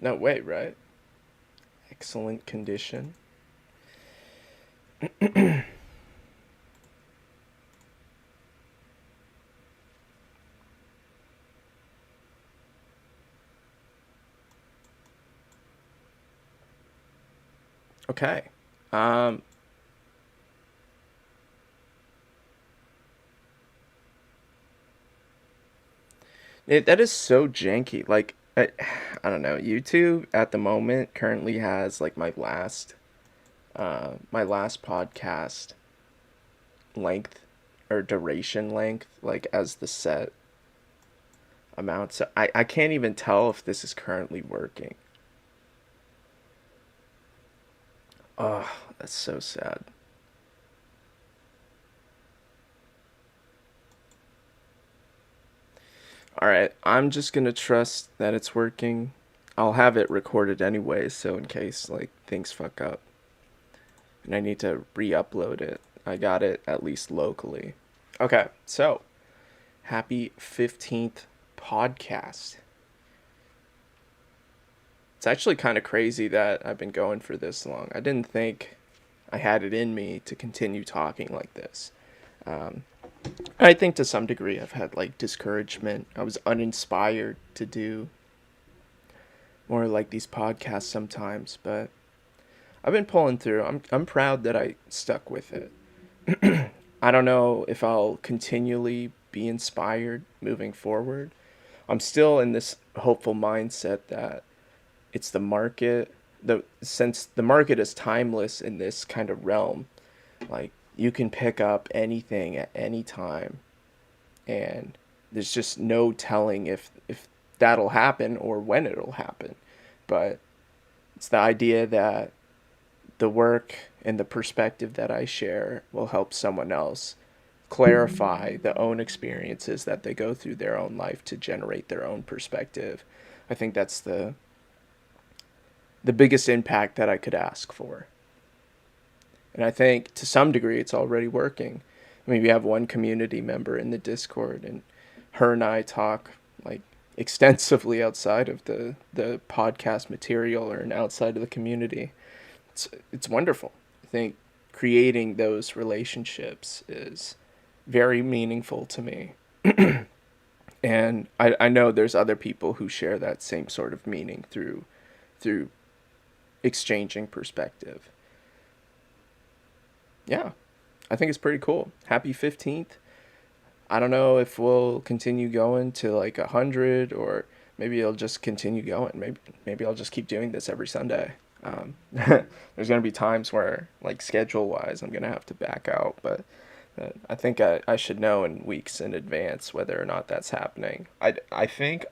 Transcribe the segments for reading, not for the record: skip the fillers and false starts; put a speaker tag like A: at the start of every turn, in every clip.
A: No way, right? Excellent condition. Okay. Um, that is so janky. Like, I don't know. YouTube at the moment currently has like my last podcast length or duration length, like as the set amount. So I can't even tell if this is currently working. Oh, that's so sad. All right, I'm just gonna trust that it's working. I'll have it recorded anyway, so in case like things fuck up and I need to re-upload it, I got it at least locally. Okay, so happy 15th podcast. It's actually kind of crazy that I've been going for this long. I didn't think I had it in me to continue talking like this. Um, I think to some degree I've had like discouragement. I was uninspired to do more like these podcasts sometimes, but I've been pulling through. I'm proud that I stuck with it. I don't know if I'll continually be inspired moving forward. I'm still in this hopeful mindset that it's the market. The since the market is timeless in this kind of realm, like you can pick up anything at any time, and there's just no telling if that'll happen or when it'll happen. But it's the idea that the work and the perspective that I share will help someone else clarify the own experiences that they go through their own life to generate their own perspective. I think that's the biggest impact that I could ask for. And I think to some degree it's already working. I mean, we have one community member in the Discord, and her and I talk like extensively outside of the podcast material or outside of the community. It's wonderful. I think creating those relationships is very meaningful to me. And I know there's other people who share that same sort of meaning through exchanging perspective. Yeah, I think it's pretty cool. Happy 15th. I don't know if we'll continue going to like 100 or maybe it'll just continue going. Maybe I'll just keep doing this every Sunday. There's gonna be times where like schedule wise I'm gonna have to back out, but I think I should know in weeks in advance whether or not that's happening. I think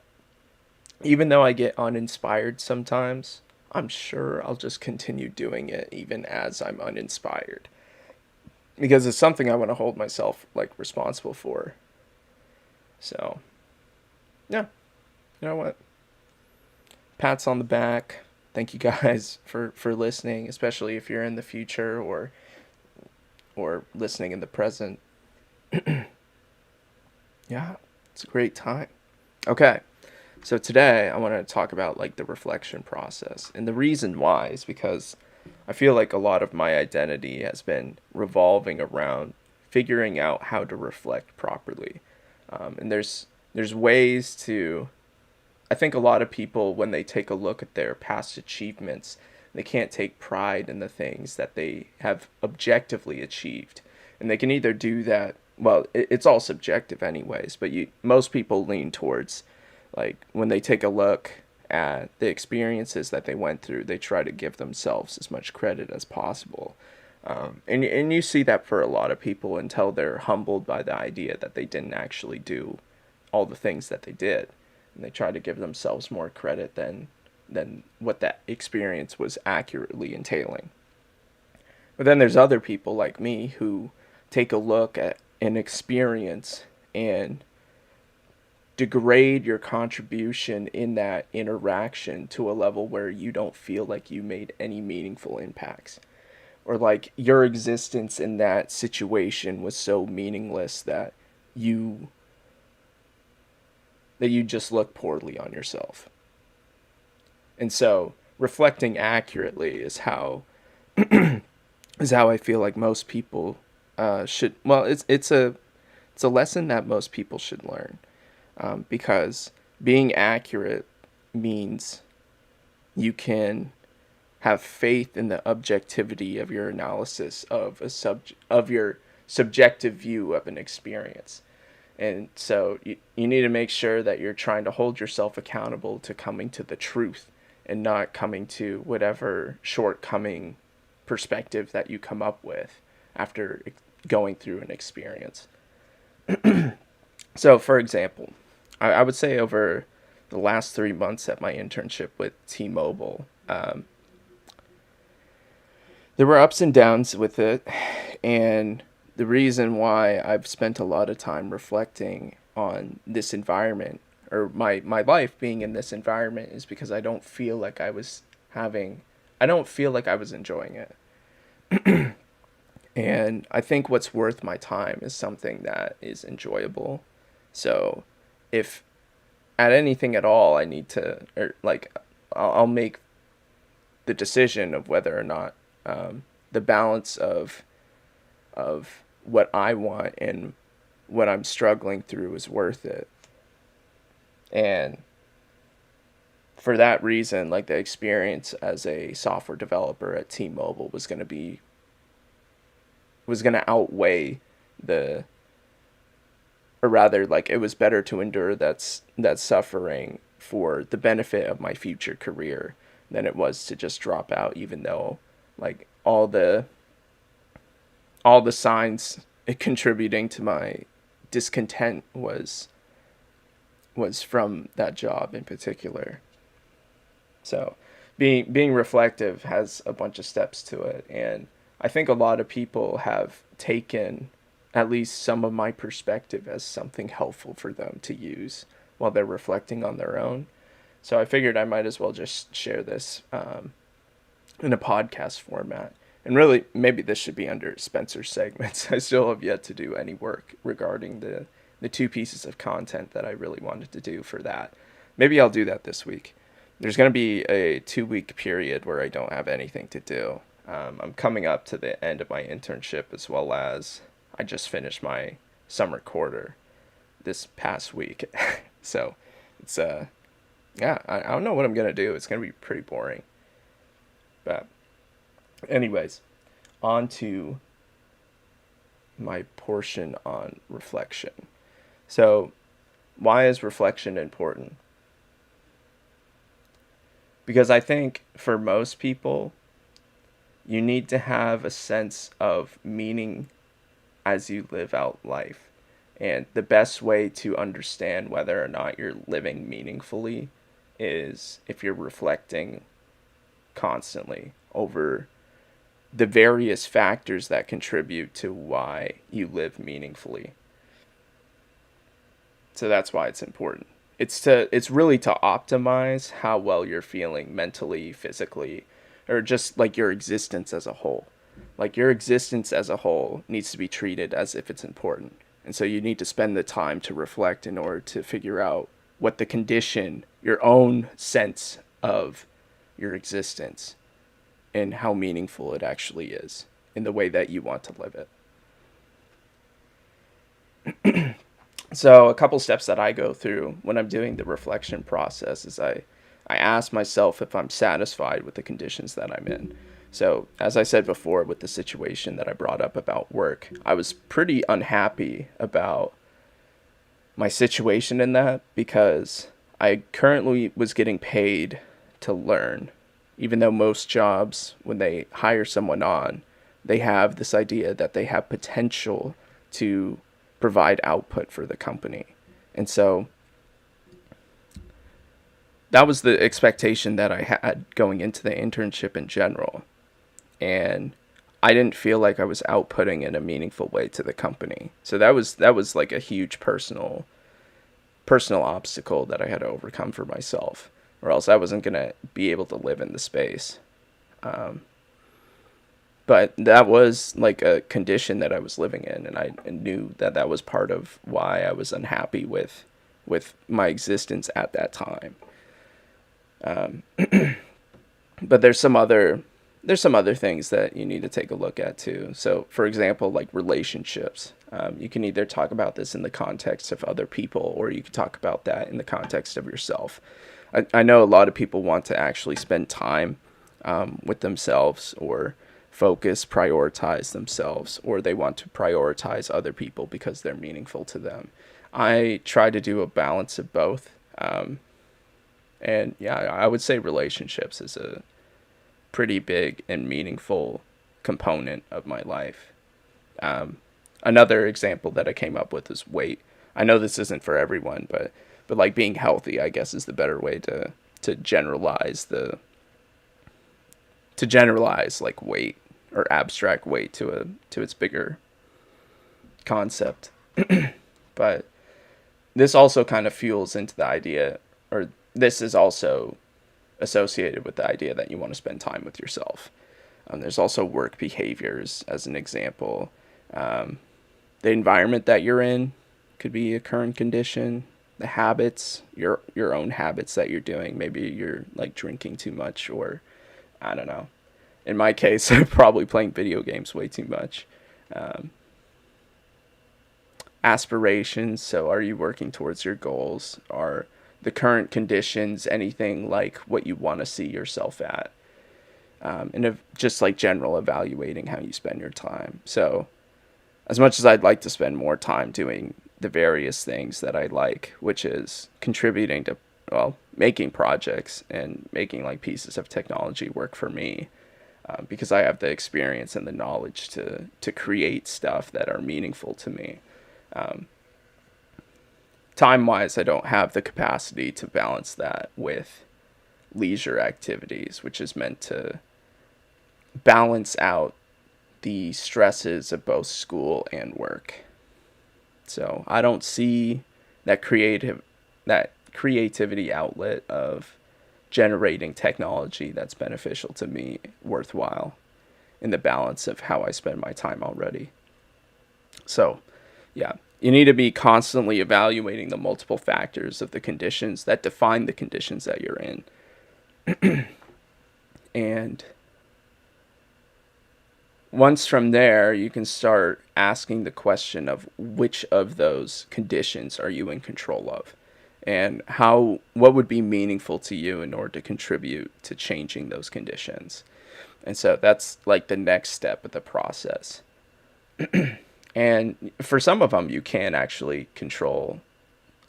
A: even though I get uninspired sometimes, I'm sure I'll just continue doing it even as I'm uninspired because it's something I want to hold myself like responsible for. So, yeah, you know what? Pats on the back. Thank you guys for listening, especially if you're in the future or listening in the present. Yeah, it's a great time. Okay. So today I want to talk about like the reflection process. And the reason why is because I feel like a lot of my identity has been revolving around figuring out how to reflect properly. And there's ways to I think a lot of people when they take a look at their past achievements, they can't take pride in the things that they have objectively achieved. And they can either do that well, it's all subjective anyways, but most people lean towards like when they take a look at the experiences that they went through, they try to give themselves as much credit as possible. And you see that for a lot of people until they're humbled by the idea that they didn't actually do all the things that they did, and they try to give themselves more credit than what that experience was accurately entailing. But then there's other people like me who take a look at an experience and degrade your contribution in that interaction to a level where you don't feel like you made any meaningful impacts or like your existence in that situation was so meaningless you that you just look poorly on yourself. And so reflecting accurately is how I feel like most people should. Well, it's a lesson that most people should learn, because being accurate means you can have faith in the objectivity of your analysis of of your subjective view of an experience. And so you need to make sure that you're trying to hold yourself accountable to coming to the truth and not coming to whatever shortcoming perspective that you come up with after going through an experience. So, for example, I would say over the last 3 months at my internship with T-Mobile, there were ups and downs with it, and the reason why I've spent a lot of time reflecting on this environment, or my life being in this environment, is because I don't feel like I was enjoying it. And I think what's worth my time is something that is enjoyable. So if at anything at all I need to, or like, I'll make the decision of whether or not the balance of what I want and what I'm struggling through is worth it. And for that reason, like, the experience as a software developer at T-Mobile was going to outweigh the, or rather, like, it was better to endure that suffering for the benefit of my future career than it was to just drop out, even though, like, all the signs contributing to my discontent was from that job in particular. So being reflective has a bunch of steps to it, and I think a lot of people have taken at least some of my perspective as something helpful for them to use while they're reflecting on their own. So I figured I might as well just share this in a podcast format. And really, maybe this should be under Spencer's segments. I still have yet to do any work regarding the two pieces of content that I really wanted to do for that. Maybe I'll do that this week. There's going to be a 2-week period where I don't have anything to do. I'm coming up to the end of my internship, as well as I just finished my summer quarter this past week. So it's, yeah, I don't know what I'm going to do. It's going to be pretty boring. But anyways, on to my portion on reflection. So why is reflection important? Because I think for most people, you need to have a sense of meaning as you live out life. And the best way to understand whether or not you're living meaningfully is if you're reflecting constantly over the various factors that contribute to why you live meaningfully. So that's why it's important. It's really to optimize how well you're feeling mentally, physically, or just like your existence as a whole. Like, your existence as a whole needs to be treated as if it's important. And so you need to spend the time to reflect in order to figure out what the condition, your own sense of your existence, and how meaningful it actually is in the way that you want to live it. So a couple steps that I go through when I'm doing the reflection process is I ask myself if I'm satisfied with the conditions that I'm in. So as I said before, with the situation that I brought up about work, I was pretty unhappy about my situation in that, because I currently was getting paid to learn, even though most jobs, when they hire someone on, they have this idea that they have potential to provide output for the company. And so that was the expectation that I had going into the internship in general. And I didn't feel like I was outputting in a meaningful way to the company. So that was like a huge personal obstacle that I had to overcome for myself, or else I wasn't going to be able to live in the space. But that was like a condition that I was living in, and I knew that that was part of why I was unhappy with my existence at that time. Um, but there's some other things that you need to take a look at too. So, for example, like relationships. You can either talk about this in the context of other people, or you can talk about that in the context of yourself. I know a lot of people want to actually spend time with themselves, or prioritize themselves, or they want to prioritize other people because they're meaningful to them. I try to do a balance of both. And yeah, I would say relationships is a pretty big and meaningful component of my life. Um, Another example that I came up with is weight. I know this isn't for everyone, but like being healthy, I guess, is the better way to generalize like weight, or abstract weight to its bigger concept. But this also kind of fuels into the idea, or this is also associated with the idea that you want to spend time with yourself. There's also work behaviors as an example. Um, the environment that you're in could be a current condition. The habits, your own habits that you're doing. Maybe you're like drinking too much, or I don't know. In my case, I'm probably playing video games way too much. Um, Aspirations. So, are you working towards your goals? Are the current conditions anything like what you want to see yourself at? Just like general evaluating how you spend your time. So, as much as I'd like to spend more time doing the various things that I like, which is contributing to, well, making projects and making like pieces of technology work for me, because I have the experience and the knowledge to create stuff that are meaningful to me. Um, Time wise, I don't have the capacity to balance that with leisure activities, which is meant to balance out the stresses of both school and work. So I don't see that creativity outlet of generating technology that's beneficial to me worthwhile in the balance of how I spend my time already. So, yeah, you need to be constantly evaluating the multiple factors of the conditions that define the conditions that you're in. And once from there, you can start asking the question of which of those conditions are you in control of, and what would be meaningful to you in order to contribute to changing those conditions. And so that's like the next step of the process. And for some of them, you can actually control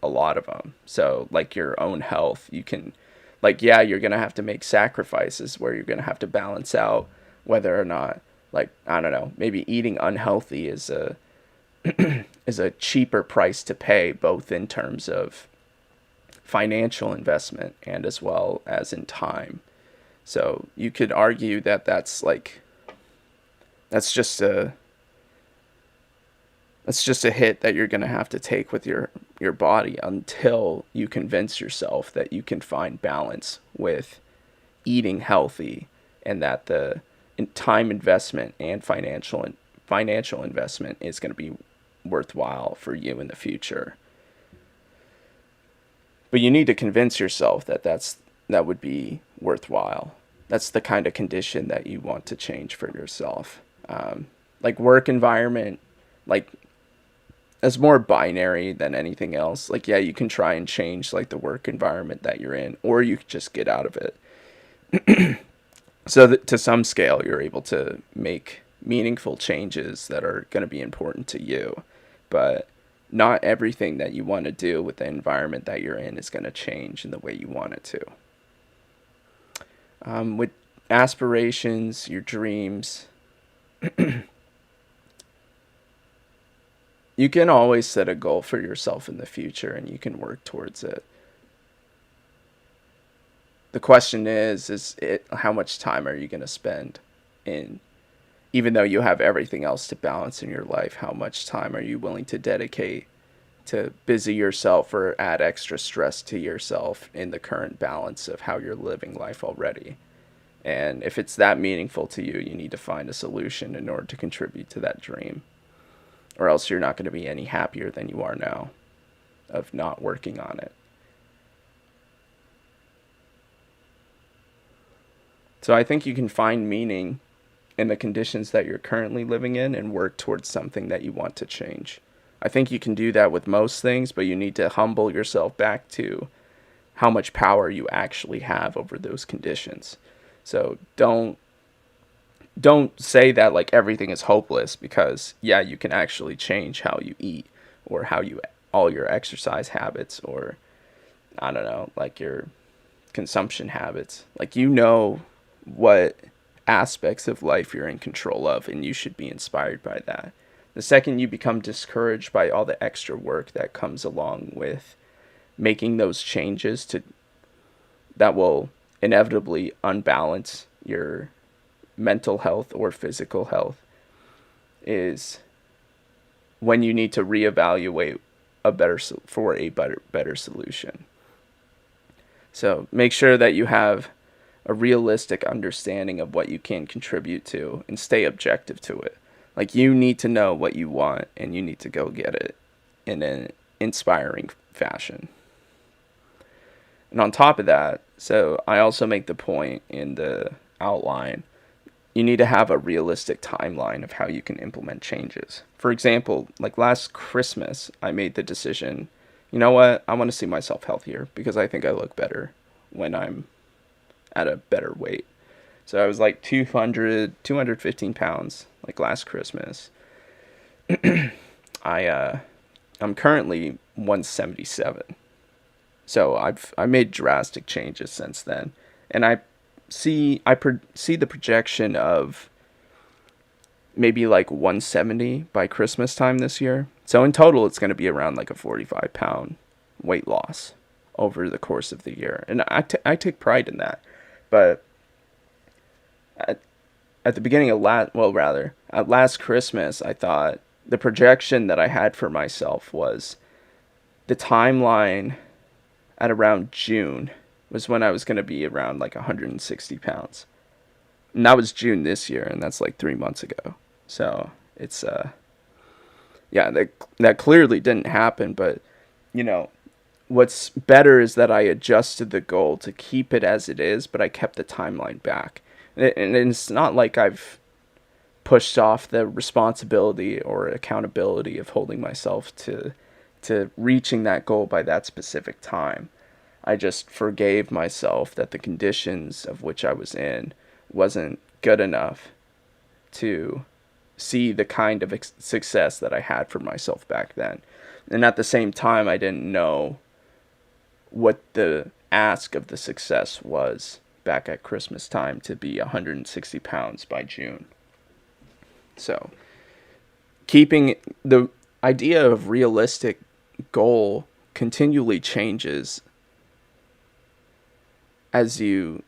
A: a lot of them. So, like your own health, you can, like, yeah, you're going to have to make sacrifices where you're going to have to balance out whether or not, like, I don't know, maybe eating unhealthy is a cheaper price to pay, both in terms of financial investment and as well as in time. So you could argue that that's just a hit that you're going to have to take with your body until you convince yourself that you can find balance with eating healthy, and that the time investment and financial investment is going to be worthwhile for you in the future. But you need to convince yourself that that would be worthwhile. That's the kind of condition that you want to change for yourself. Like work environment, like, it's more binary than anything else. Like, yeah, you can try and change like the work environment that you're in, or you can just get out of it. So that to some scale, you're able to make meaningful changes that are going to be important to you. But not everything that you want to do with the environment that you're in is going to change in the way you want it to. With aspirations, your dreams, you can always set a goal for yourself in the future and you can work towards it. The question is it how much time are you going to spend in, even though you have everything else to balance in your life, how much time are you willing to dedicate to busy yourself or add extra stress to yourself in the current balance of how you're living life already? And if it's that meaningful to you, you need to find a solution in order to contribute to that dream. Or else you're not going to be any happier than you are now of not working on it. So I think you can find meaning in the conditions that you're currently living in and work towards something that you want to change. I think you can do that with most things, but you need to humble yourself back to how much power you actually have over those conditions. So don't say that like everything is hopeless, because yeah, you can actually change how you eat, or how you all your exercise habits, or I don't know, like your consumption habits. Like, you know what aspects of life you're in control of, and you should be inspired by that. The second you become discouraged by all the extra work that comes along with making those changes to that will inevitably unbalance your mental health or physical health, is when you need to reevaluate a better solution. So make sure that you have a realistic understanding of what you can contribute to, and stay objective to it. Like, you need to know what you want, and you need to go get it in an inspiring fashion. And on top of that, so I also make the point in the outline, you need to have a realistic timeline of how you can implement changes. For example, like last Christmas, I made the decision, you know what, I want to see myself healthier, because I think I look better when I'm at a better weight. So I was like 215 pounds like last Christmas. I'm currently 177. So I made drastic changes since then, and I see the projection of maybe like 170 by Christmas time this year. So in total, it's going to be around like a 45-pound weight loss over the course of the year, and I take pride in that. But at the beginning of at last Christmas, I thought the projection that I had for myself was the timeline at around June was when I was going to be around like 160 pounds. And that was June this year, and that's like 3 months ago. So it's, yeah, that clearly didn't happen, but, you know, what's better is that I adjusted the goal to keep it as it is, but I kept the timeline back. And it's not like I've pushed off the responsibility or accountability of holding myself to reaching that goal by that specific time. I just forgave myself that the conditions of which I was in wasn't good enough to see the kind of success that I had for myself back then. And at the same time, I didn't know what the ask of the success was back at Christmas time to be 160 pounds by June. So keeping the idea of realistic goal continually changes as you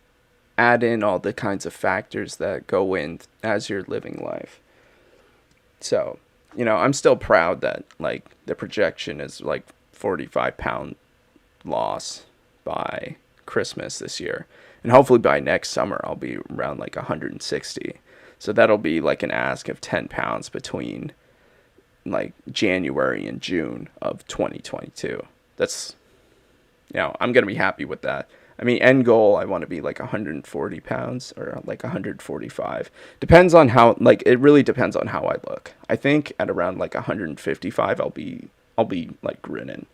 A: add in all the kinds of factors that go in as you're living life. So, you know, I'm still proud that like the projection is like 45-pound loss by Christmas this year. And hopefully by next summer, I'll be around like 160. So that'll be like an ask of 10 pounds between like January and June of 2022. That's, you know, I'm going to be happy with that. I mean, end goal, I want to be like 140 pounds or like 145. Depends on how, like, it really depends on how I look. I think at around like 155, I'll be like grinning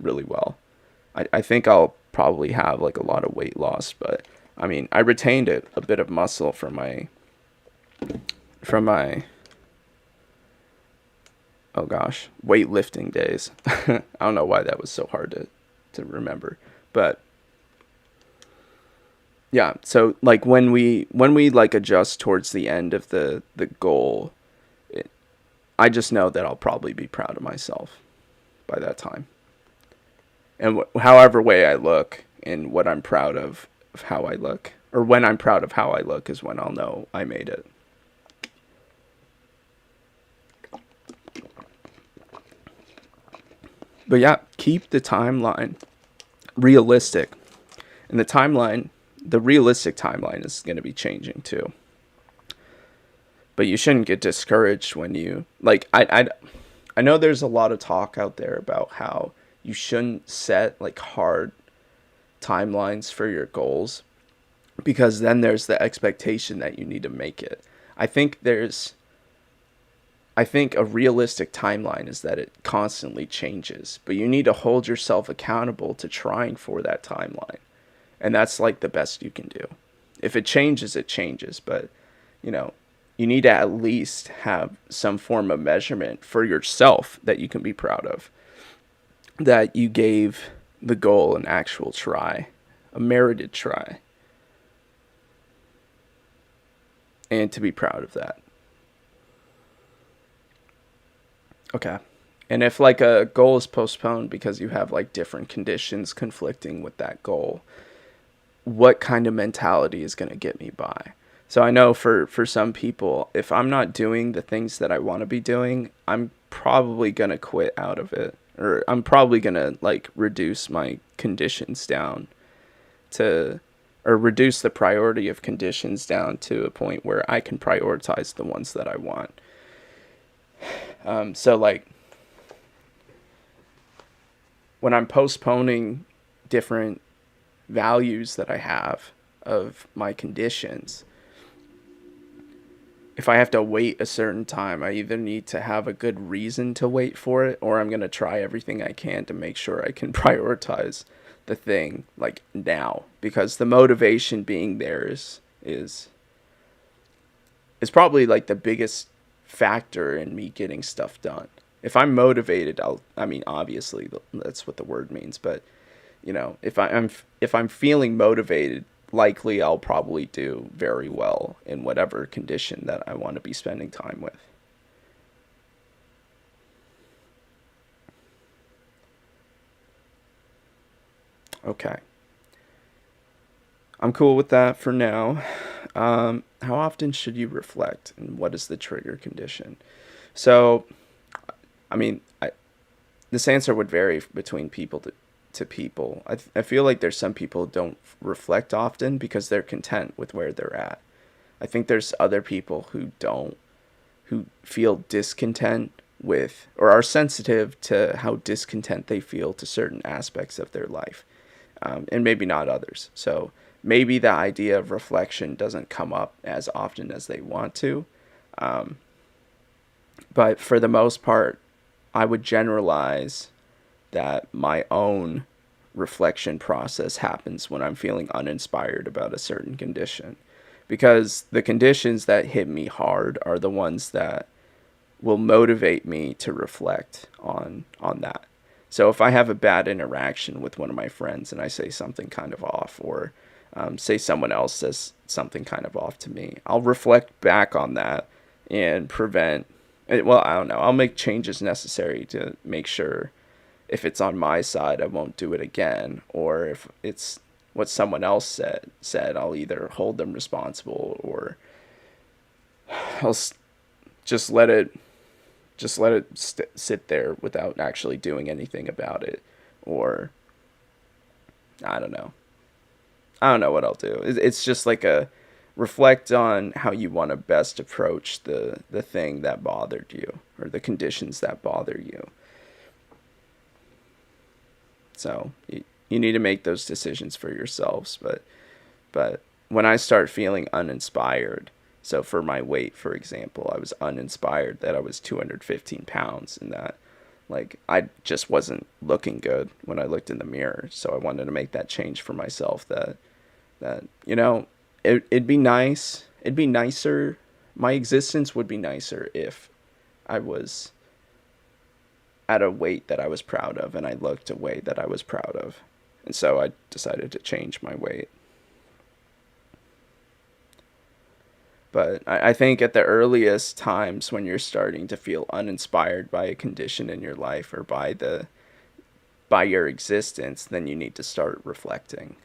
A: really well. I think I'll probably have like a lot of weight loss, but I mean, I retained a bit of muscle from my oh gosh, weightlifting days. I don't know why that was so hard to remember, but yeah. So like when we like adjust towards the end of the goal, I just know that I'll probably be proud of myself by that time. And however way I look, and what I'm proud of how I look, or when I'm proud of how I look, is when I'll know I made it. But yeah, keep the timeline realistic. And the realistic timeline is going to be changing too. But you shouldn't get discouraged when you, like, I know there's a lot of talk out there about how you shouldn't set like hard timelines for your goals, because then there's the expectation that you need to make it. I think there's I think a realistic timeline is that it constantly changes, but you need to hold yourself accountable to trying for that timeline. And that's like the best you can do. If it changes, it changes, but you know, you need to at least have some form of measurement for yourself that you can be proud of. That you gave the goal an actual try, a merited try, and to be proud of that. Okay. And if like a goal is postponed because you have like different conditions conflicting with that goal, what kind of mentality is going to get me by? So I know for some people, if I'm not doing the things that I want to be doing, I'm probably going to quit out of it, or I'm probably going to like reduce my conditions down to, or reduce the priority of conditions down to a point where I can prioritize the ones that I want. So like when I'm postponing different values that I have of my conditions, if I have to wait a certain time, I either need to have a good reason to wait for it, or I'm going to try everything I can to make sure I can prioritize the thing like now, because the motivation being there is probably like the biggest factor in me getting stuff done. If I'm motivated, I mean, obviously that's what the word means, but you know, if I'm feeling motivated, likely I'll probably do very well in whatever condition that I want to be spending time with. Okay. I'm cool with that for now. How often should you reflect, and what is the trigger condition? So, I mean, this answer would vary between people to people. I feel like there's some people who don't reflect often because they're content with where they're at. I think there's other people who don't, who feel discontent with, or are sensitive to how discontent they feel to certain aspects of their life, and maybe not others. So maybe the idea of reflection doesn't come up as often as they want to. Um, but for the most part, I would generalize that my own reflection process happens when I'm feeling uninspired about a certain condition. Because the conditions that hit me hard are the ones that will motivate me to reflect on that. So if I have a bad interaction with one of my friends and I say something kind of off, or say someone else says something kind of off to me, I'll reflect back on that and prevent it. Well, I don't know. I'll make changes necessary to make sure if it's on my side, I won't do it again. Or if it's what someone else said, I'll either hold them responsible, or I'll just let it sit there without actually doing anything about it. Or I don't know. I don't know what I'll do. It's just like a reflect on how you want to best approach the thing that bothered you, or the conditions that bother you. So you need to make those decisions for yourselves. But when I start feeling uninspired, so for my weight, for example, I was uninspired that I was 215 pounds, and that like I just wasn't looking good when I looked in the mirror. So I wanted to make that change for myself. That you know, it'd be nice. It'd be nicer. My existence would be nicer if I was at a weight that I was proud of, and I looked a way that I was proud of. And so I decided to change my weight. But I think at the earliest times when you're starting to feel uninspired by a condition in your life, or by your existence, then you need to start reflecting,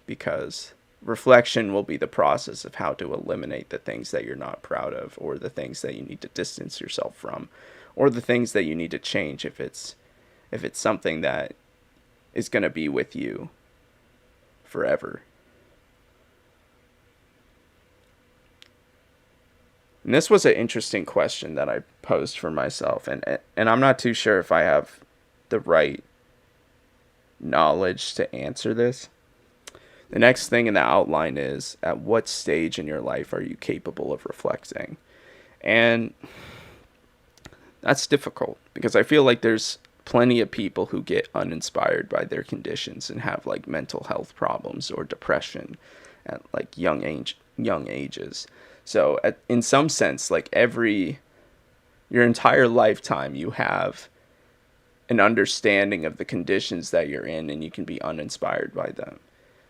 A: because reflection will be the process of how to eliminate the things that you're not proud of, or the things that you need to distance yourself from, or the things that you need to change if it's something that is going to be with you forever. And this was an interesting question that I posed for myself, and I'm not too sure if I have the right knowledge to answer this. The next thing in the outline is, at what stage in your life are you capable of reflecting? And that's difficult because I feel like there's plenty of people who get uninspired by their conditions and have like mental health problems or depression at like young ages. So in some sense, like your entire lifetime, you have an understanding of the conditions that you're in, and you can be uninspired by them.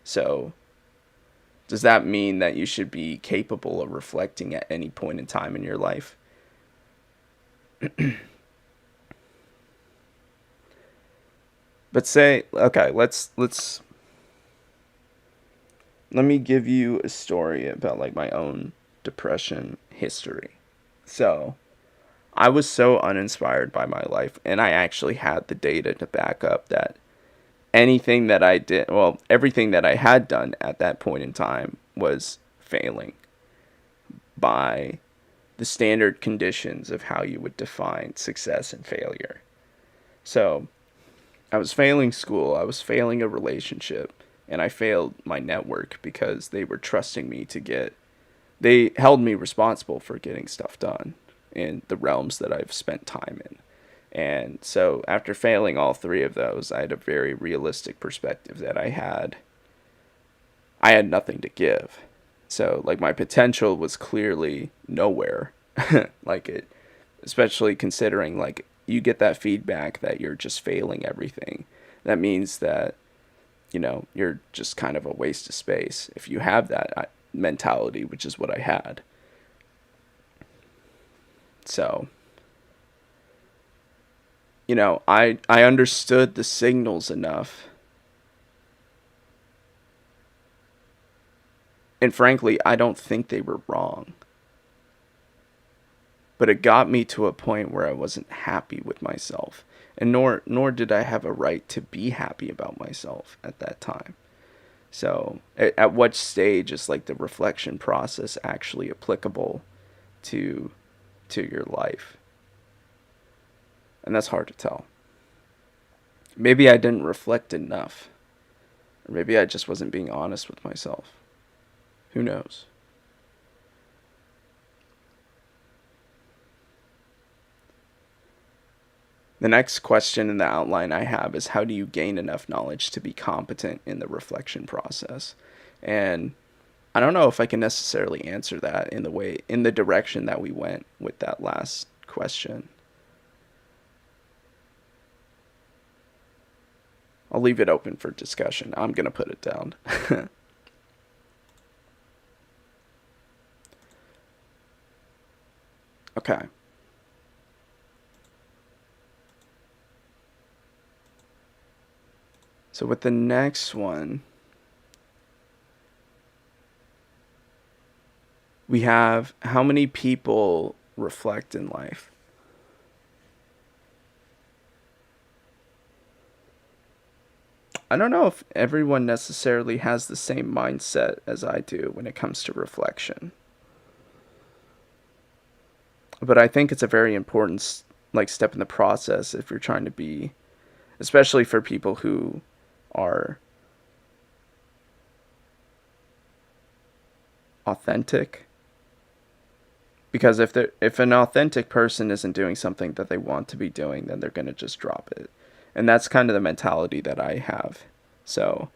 A: So does that mean that you should be capable of reflecting at any point in time in your life? But say, okay, let me give you a story about like my own depression history. So, I was so uninspired by my life, and I actually had the data to back up that everything that I had done at that point in time was failing by the standard conditions of how you would define success and failure. So, I was failing school, I was failing a relationship, and I failed my network because they held me responsible for getting stuff done in the realms that I've spent time in. And so after failing all three of those, I had a very realistic perspective that I had nothing to give. So like my potential was clearly nowhere. like it Especially considering like you get that feedback that you're just failing everything. That means that you're just kind of a waste of space if you have that mentality, which is what I had. So, I understood the signals enough. And frankly, I don't think they were wrong. But it got me to a point where I wasn't happy with myself. And nor did I have a right to be happy about myself at that time. So, at what stage is like the reflection process actually applicable to your life? And that's hard to tell. Maybe I didn't reflect enough. Or maybe I just wasn't being honest with myself. Who knows? The next question in the outline I have is, how do you gain enough knowledge to be competent in the reflection process? And I don't know if I can necessarily answer that in the direction that we went with that last question. I'll leave it open for discussion. I'm going to put it down. Okay. So with the next one, we have, how many people reflect in life? I don't know if everyone necessarily has the same mindset as I do when it comes to reflection. But I think it's a very important like step in the process if you're trying to be, especially for people who are authentic. Because if an authentic person isn't doing something that they want to be doing, then they're going to just drop it. And that's kind of the mentality that I have. So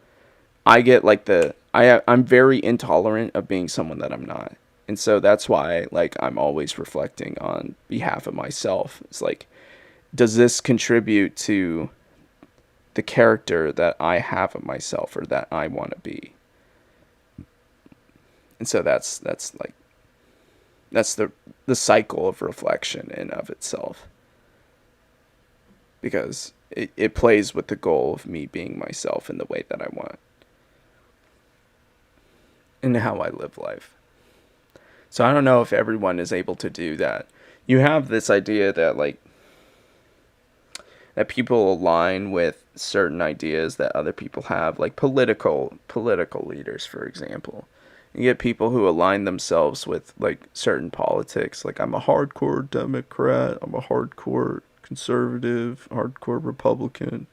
A: I get like I'm very intolerant of being someone that I'm not. And so that's why like I'm always reflecting on behalf of myself. It's like, does this contribute to the character that I have of myself or that I want to be? And so that's the cycle of reflection in of itself, because it plays with the goal of me being myself in the way that I want and how I live life. So I don't know if everyone is able to do that. You have this idea that like that people align with certain ideas that other people have, like political leaders, for example. You get people who align themselves with like certain politics. Like, I'm a hardcore Democrat, I'm a hardcore conservative, hardcore Republican.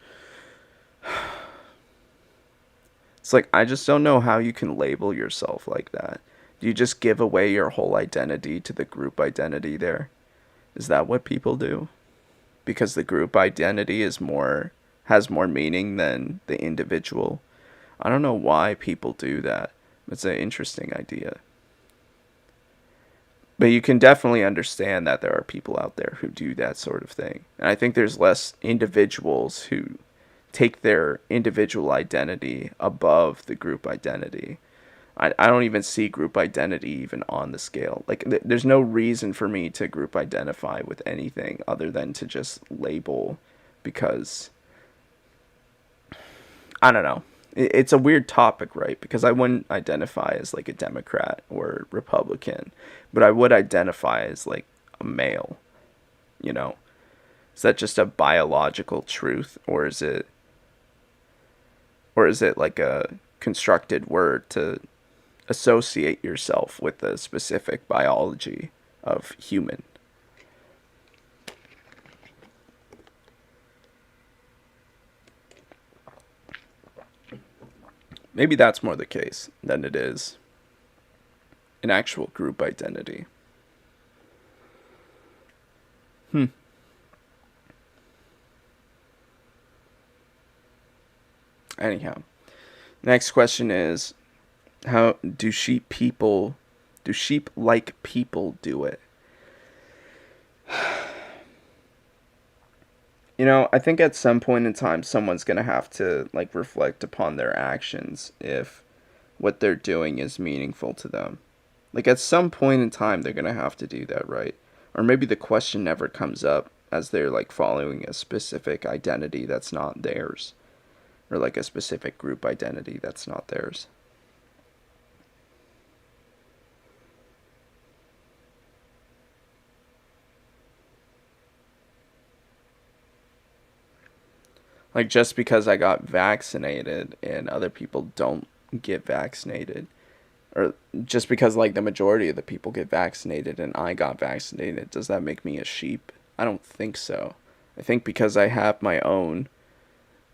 A: It's It's like, I just don't know how you can label yourself like that. Do you just give away your whole identity to the group identity there? Is that what people do? Because the group identity has more meaning than the individual. I don't know why people do that. It's an interesting idea. But you can definitely understand that there are people out there who do that sort of thing. And I think there's less individuals who take their individual identity above the group identity. I don't even see group identity even on the scale. Like, there's no reason for me to group identify with anything other than to just label, because I don't know. It's a weird topic, right? Because I wouldn't identify as like a Democrat or Republican, but I would identify as like a male, you know? Is that just a biological truth, or is it like a constructed word to associate yourself with the specific biology of human? Maybe that's more the case than it is an actual group identity. Hmm. Anyhow, next question is, how do sheep like people do it? I think at some point in time someone's going to have to like reflect upon their actions if what they're doing is meaningful to them. Like, at some point in time they're going to have to do that, right? Or maybe the question never comes up as they're like following a specific identity that's not theirs, or like a specific group identity that's not theirs. Like, just because I got vaccinated and other people don't get vaccinated, or just because like the majority of the people get vaccinated and I got vaccinated, does that make me a sheep? I don't think so. I think because I have my own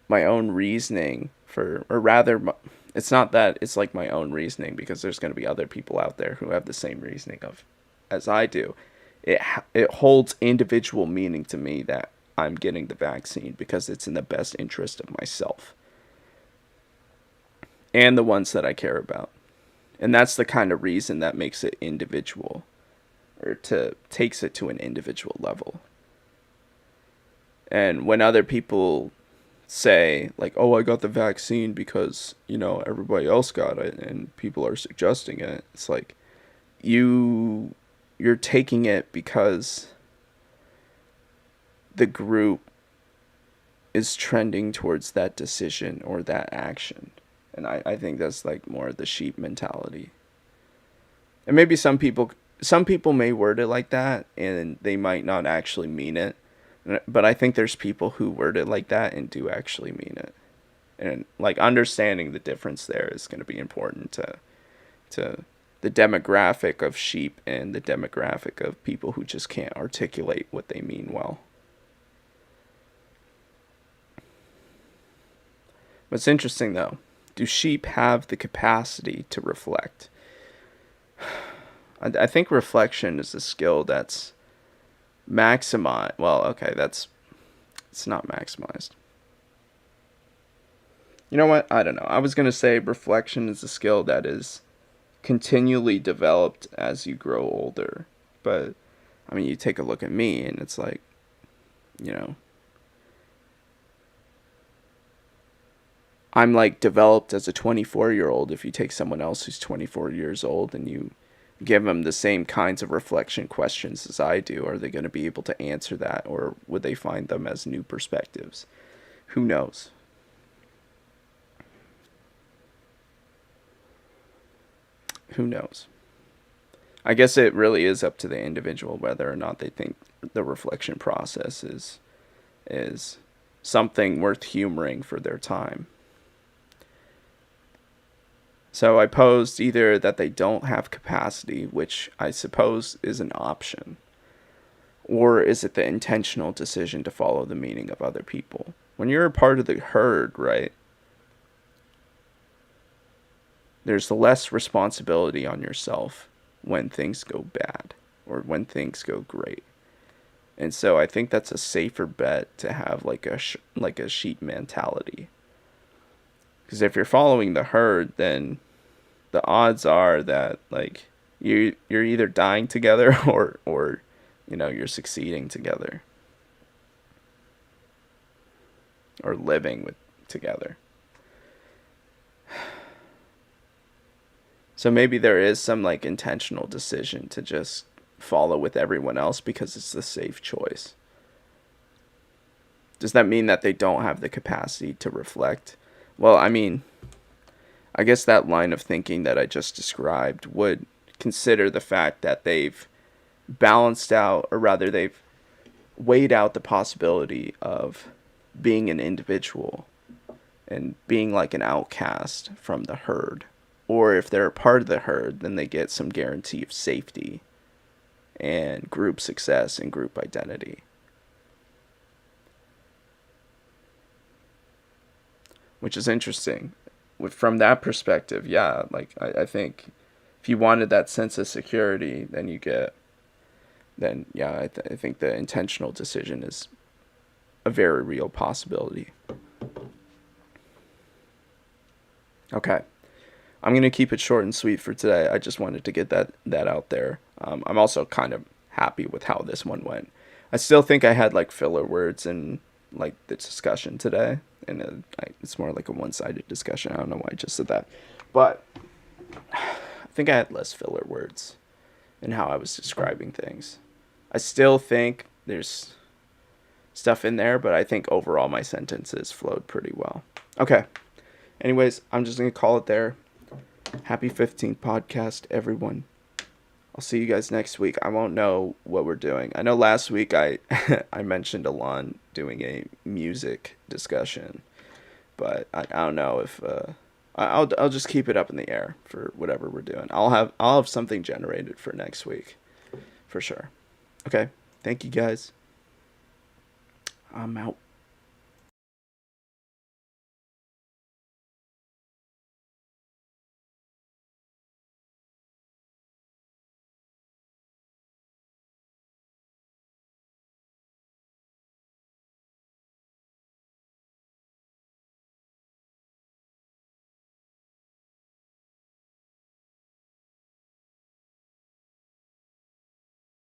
A: reasoning for, or rather, it's not that it's like my own reasoning, because there's going to be other people out there who have the same reasoning of as I do. It holds individual meaning to me that I'm getting the vaccine because it's in the best interest of myself and the ones that I care about. And that's the kind of reason that makes it individual, or takes it to an individual level. And when other people say like, "Oh, I got the vaccine because, everybody else got it and people are suggesting it." It's like, you're taking it because the group is trending towards that decision or that action. And I think that's like more of the sheep mentality. And maybe some people may word it like that and they might not actually mean it. But I think there's people who word it like that and do actually mean it. And like, understanding the difference there is going to be important to the demographic of sheep and the demographic of people who just can't articulate what they mean well. What's interesting though, do sheep have the capacity to reflect? I think reflection is a skill that's maximized. Well, okay, it's not maximized. You know what? I don't know. I was going to say reflection is a skill that is continually developed as you grow older. But, I mean, you take a look at me and it's like, you know, I'm like developed as a 24-year-old. If you take someone else who's 24 years old and you give them the same kinds of reflection questions as I do, are they going to be able to answer that, or would they find them as new perspectives? Who knows? Who knows? I guess it really is up to the individual whether or not they think the reflection process is something worth humoring for their time. So I posed either that they don't have capacity, which I suppose is an option, or is it the intentional decision to follow the meaning of other people? When you're a part of the herd, right? there's less responsibility on yourself when things go bad or when things go great. And so I think that's a safer bet to have like a sheep mentality. Because if you're following the herd, then the odds are that like you're either dying together or you're succeeding together or living with together. So maybe there is some like intentional decision to just follow with everyone else because it's the safe choice. Does that mean that they don't have the capacity to reflect? Well, I mean, I guess that line of thinking that I just described would consider the fact that they've balanced out, or rather, they've weighed out the possibility of being an individual and being like an outcast from the herd. Or if they're a part of the herd, then they get some guarantee of safety and group success and group identity. Which is interesting. From that perspective, yeah, like I think if you wanted that sense of security, then yeah, I think the intentional decision is a very real possibility. Okay. I'm going to keep it short and sweet for today. I just wanted to get that out there. I'm also kind of happy with how this one went. I still think I had like filler words in like the discussion today, and it's more like a one-sided discussion. I don't know why I just said that, but I think I had less filler words in how I was describing things. I still think there's stuff in there, but I think overall my sentences flowed pretty well. Okay. Anyways, I'm just going to call it there. Happy 15th podcast, everyone. I'll see you guys next week. I won't know what we're doing. I know last week I I mentioned Alon doing a music discussion, but I don't know if I'll just keep it up in the air for whatever we're doing. I'll have something generated for next week, for sure. Okay, thank you guys. I'm out.